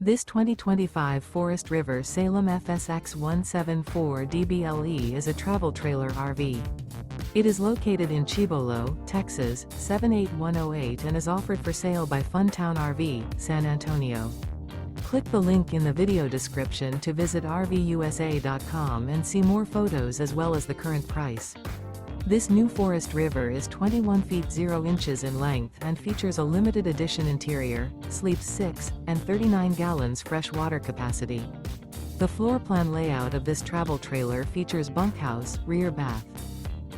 This 2025 Forest River Salem FSX 174 DBLE is a travel trailer RV. It is located in Cibolo, Texas, 78108 and is offered for sale by Funtown RV, San Antonio. Click the link in the video description to visit RVUSA.com and see more photos as well as the current price. This new Forest River is 21 feet 0 inches in length and features a limited edition interior, sleeps 6, and 39 gallons fresh water capacity. The floor plan layout of this travel trailer features bunkhouse, rear bath.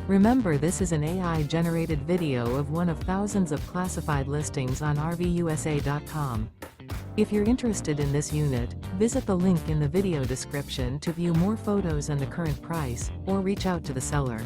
Remember, this is an AI-generated video of one of thousands of classified listings on RVUSA.com. If you're interested in this unit, visit the link in the video description to view more photos and the current price, or reach out to the seller.